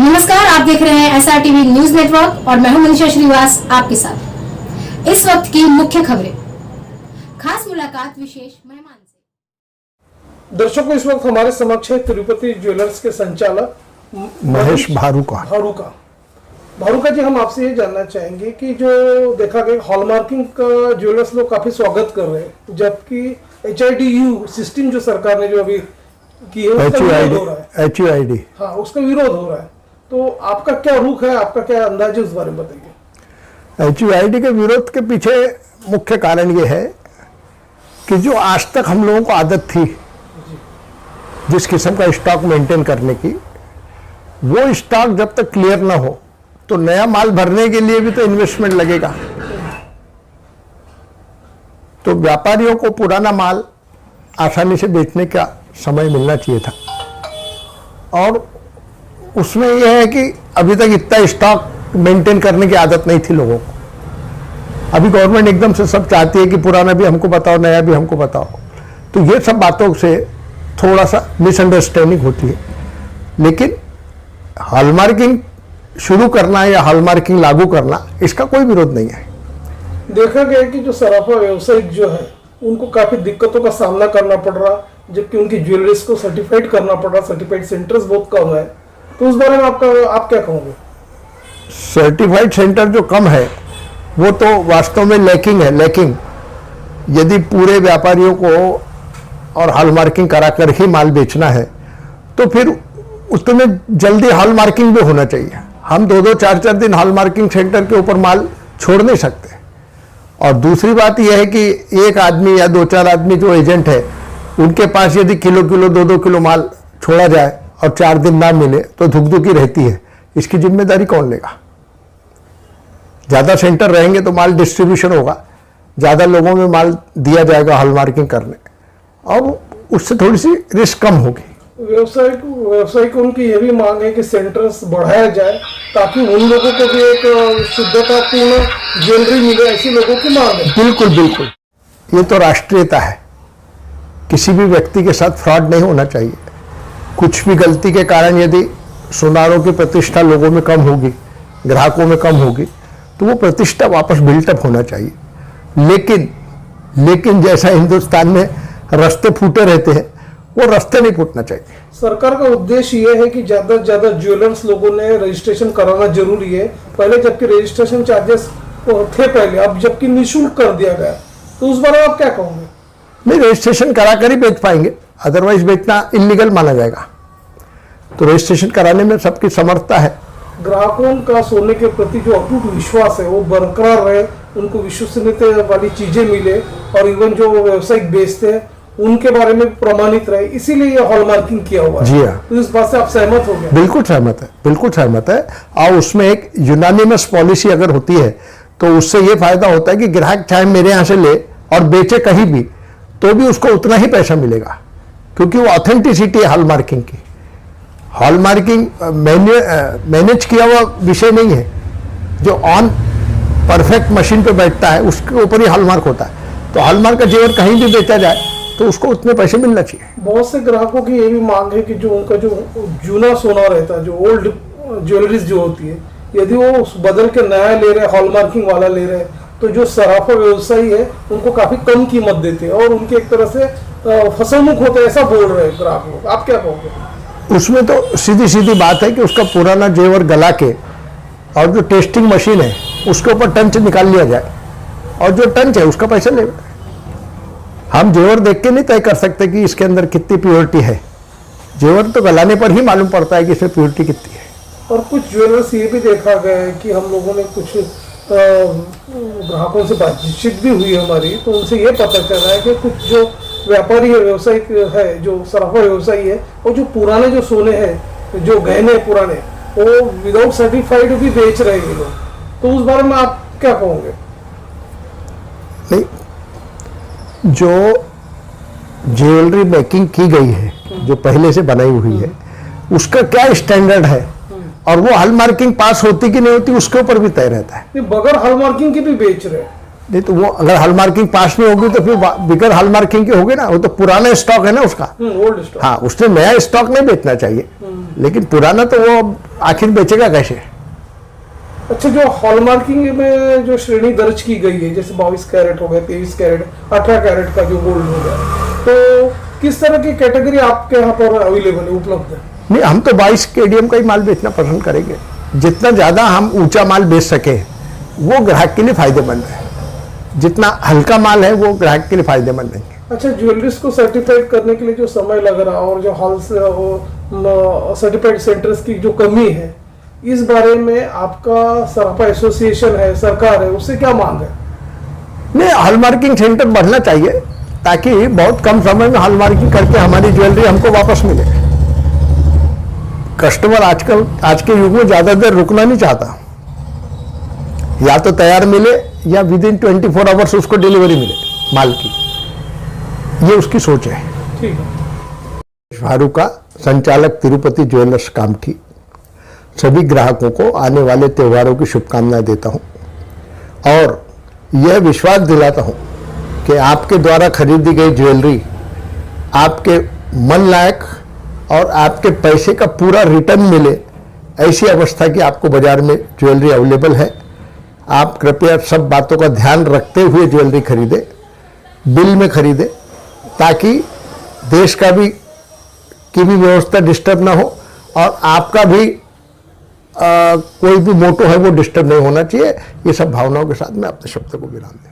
नमस्कार, आप देख रहे हैं SRTV न्यूज नेटवर्क और मैं हूं मनीषा श्रीवास आपके साथ। इस वक्त की मुख्य खबरें, खास मुलाकात विशेष मेहमान से। दर्शकों, इस वक्त हमारे समक्ष है तिरुपति ज्वेलर्स के संचालक महेश भारूका जी, हम आपसे ये जानना चाहेंगे कि जो देखा गया हॉलमार्किंग का ज्वेलर्स लोग काफी स्वागत कर रहे हैं, जबकि HIDU सिस्टम जो सरकार ने जो अभी की है उसका विरोध हो रहा है। HUID, हाँ, उसका विरोध हो रहा है। तो आपका क्या रुख है, आपका क्या अंदाज है, उस बारे में बताइए। HUID के विरोध के पीछे मुख्य कारण ये है कि जो आज तक हम लोगों को आदत थी जिस किस्म का स्टॉक मेंटेन करने की, वो स्टॉक जब तक क्लियर ना हो तो नया माल भरने के लिए भी तो इन्वेस्टमेंट लगेगा। तो व्यापारियों को पुराना माल आसानी से बेचने का समय मिलना चाहिए था, और उसमें यह है कि अभी तक इतना स्टॉक मेंटेन करने की आदत नहीं थी लोगों को। अभी गवर्नमेंट एकदम से सब चाहती है कि पुराना भी हमको बताओ, नया भी हमको बताओ। तो ये सब बातों से थोड़ा सा मिसअंडरस्टैंडिंग होती है। लेकिन हॉलमार्किंग शुरू करना या हॉलमार्किंग लागू करना, इसका कोई विरोध नहीं है। देखा गया कि जो सराफा व्यवसायिक जो है उनको काफी दिक्कतों का सामना करना पड़ रहा, जबकि उनकी ज्वेलरीज को सर्टिफाइड करना पड़ रहा, सर्टिफाइड सेंटर्स बहुत कम है। तो उस बारे में आप क्या कहोगे? सर्टिफाइड सेंटर जो कम है वो तो वास्तव में लैकिंग है। यदि पूरे व्यापारियों को और हॉलमार्किंग कराकर ही माल बेचना है तो फिर उसमें जल्दी हॉलमार्किंग भी होना चाहिए। हम 2-2, 4-4 दिन हॉलमार्किंग सेंटर के ऊपर माल छोड़ नहीं सकते। और दूसरी बात यह है कि एक आदमी या 2-4 आदमी जो एजेंट है, उनके पास यदि किलो 2-2 किलो माल छोड़ा जाए और 4 दिन ना मिले तो धुकधुकी रहती है। इसकी जिम्मेदारी कौन लेगा? ज़्यादा सेंटर रहेंगे तो माल डिस्ट्रीब्यूशन होगा, ज़्यादा लोगों में माल दिया जाएगा हॉलमार्किंग करने, और उससे थोड़ी सी रिस्क कम होगी। व्यवसायिक उनकी ये भी मांग है कि सेंटर्स बढ़ाया जाए ताकि उन लोगों को भी एक शुद्धतापूर्ण ज्वेलरी मिले, ऐसी लोगों की मांग है। बिल्कुल, ये तो राष्ट्रीयता है। किसी भी व्यक्ति के साथ फ्रॉड नहीं होना चाहिए। कुछ भी गलती के कारण यदि सुनारों की प्रतिष्ठा लोगों में कम होगी, ग्राहकों में कम होगी, तो वो प्रतिष्ठा वापस बिल्टअप होना चाहिए। लेकिन जैसा हिंदुस्तान में रास्ते फूटे रहते हैं, वो रास्ते नहीं फूटना चाहिए। सरकार का उद्देश्य ये है कि ज्यादा से ज्यादा ज्वेलर्स लोगों ने रजिस्ट्रेशन कराना जरूरी है। पहले जबकि रजिस्ट्रेशन चार्जेस थे पहले, अब जबकि निःशुल्क कर दिया गया। तो उस बारे में आप क्या कहोगे? नहीं, रजिस्ट्रेशन कराकर ही बेच पाएंगे, अदरवाइज बेचना इलीगल माना जाएगा। तो रजिस्ट्रेशन कराने में सबकी समर्थता है। ग्राहकों का सोने के प्रति जो अटूट विश्वास है वो बरकरार रहे, उनको विश्वसनीयता वाली चीजें मिले, और इवन जो व्यवसायिक बेचते हैं उनके बारे में प्रमाणित रहे, इसीलिए ये हॉलमार्किंग किया हुआ है। जी हाँ, तो इस बात से आप सहमत हो गए? बिल्कुल सहमत है। और उसमें एक यूनानिमस पॉलिसी अगर होती है तो उससे ये फायदा होता है कि ग्राहक चाहे मेरे यहाँ से ले और बेचे कहीं भी, तो भी उसको उतना ही पैसा मिलेगा, क्योंकि वो ऑथेंटिसिटी है हॉलमार्किंग की। हॉलमार्किंग मैनेज किया हुआ विषय नहीं है। जो ऑन परफेक्ट मशीन पे बैठता है उसके ऊपर ही हॉलमार्क होता है। तो हॉलमार्क का जेवर कहीं भी बेचा जाए तो उसको उतने पैसे मिलना चाहिए। बहुत से ग्राहकों की ये भी मांग है कि जो उनका जो जूना सोना रहता है, जो ओल्ड ज्वेलरीज जो होती है, यदि वो बदल के नया ले रहे, हॉलमार्किंग वाला ले रहे, तो जो सराफा व्यवसायी है उनको काफी कम कीमत देते हैं और उनके एक तरह से फसलमुख होते हैं, ऐसा बोल रहे हैं ग्राहक लोग। आप क्या कहोगे? उसमें तो सीधी बात है कि उसका पुराना जेवर गला के और जो टेस्टिंग मशीन है उसके ऊपर टंच निकाल लिया जाए, और जो टंच है उसका पैसा ले। हम जेवर देख के नहीं तय कर सकते कि इसके अंदर कितनी प्योरिटी है। जेवर तो गलाने पर ही मालूम पड़ता है कि इसमें प्योरिटी कितनी है। और कुछ ज्वेलर्स ये भी देखा गया है कि हम लोगों ने कुछ ग्राहकों से बातचीत भी हुई हमारी, तो उनसे ये पता चल रहा है कि कुछ जो व्यापारी है, व्यवसायिक है, जो सराफा व्यवसायी है, और जो पुराने जो सोने हैं, जो गहने पुराने, वो विदाउट सर्टिफाइड भी बेच रहे हैं लोग। तो उस बारे में आप क्या कहोगे? नहीं, जो ज्वेलरी मेकिंग की गई है, जो पहले से बनाई हुई है, उसका क्या स्टैंडर्ड है और वो हॉलमार्किंग पास होती कि नहीं होती उसके ऊपर भी तय रहता है। बगैर हॉलमार्किंग की भी बेच रहे हैं। नहीं तो वो अगर हॉलमार्किंग पास नहीं होगी तो फिर बिगर हॉलमार्किंग की होगी ना, वो तो पुराना स्टॉक है ना उसका, ओल्ड स्टॉक। हाँ, उसने नया स्टॉक नहीं बेचना चाहिए। लेकिन पुराना तो वो आखिर बेचेगा कैसे? अच्छा, जो हॉलमार्किंग में जो श्रेणी दर्ज की गई है, जैसे 22 कैरेट हो गया, 23 कैरेट, 18 कैरेट का जो गोल्ड हो गया, तो किस तरह की कैटेगरी आपके यहाँ पर अवेलेबल है, उपलब्ध है? नहीं, हम तो 22 केडीएम का ही माल बेचना पसंद करेंगे। जितना ज़्यादा हम ऊंचा माल बेच सके वो ग्राहक के लिए फायदेमंद है, जितना हल्का माल है वो ग्राहक के लिए फायदेमंद नहीं है। अच्छा, ज्वेलरीज को सर्टिफाइड करने के लिए जो समय लग रहा है और जो हॉल से सर्टिफाइड सेंटर्स की जो कमी है, इस बारे में आपका सराफा एसोसिएशन है, सरकार है, उससे क्या मांग है? नहीं, हॉलमार्किंग सेंटर बढ़ना चाहिए ताकि बहुत कम समय में हॉलमार्किंग करके हमारी ज्वेलरी हमको वापस मिले। कस्टमर आजकल आज के युग में ज्यादा देर रुकना नहीं चाहता, या तो तैयार मिले या विद इन 24 आवर्स उसको डिलीवरी मिले माल की, ये उसकी सोच है। ठीक है। शाहरुख का संचालक तिरुपति ज्वेलर्स कामठी सभी ग्राहकों को आने वाले त्योहारों की शुभकामनाएं देता हूं और यह विश्वास दिलाता हूं कि आपके द्वारा खरीदी गई ज्वेलरी आपके मन लायक और आपके पैसे का पूरा रिटर्न मिले, ऐसी अवस्था की आपको बाजार में ज्वेलरी अवेलेबल है। आप कृपया सब बातों का ध्यान रखते हुए ज्वेलरी खरीदें, बिल में खरीदें, ताकि देश का भी की भी व्यवस्था डिस्टर्ब ना हो और आपका भी कोई भी मोटो है वो डिस्टर्ब नहीं होना चाहिए। ये सब भावनाओं के साथ मैं अपने शब्द को विराम दें।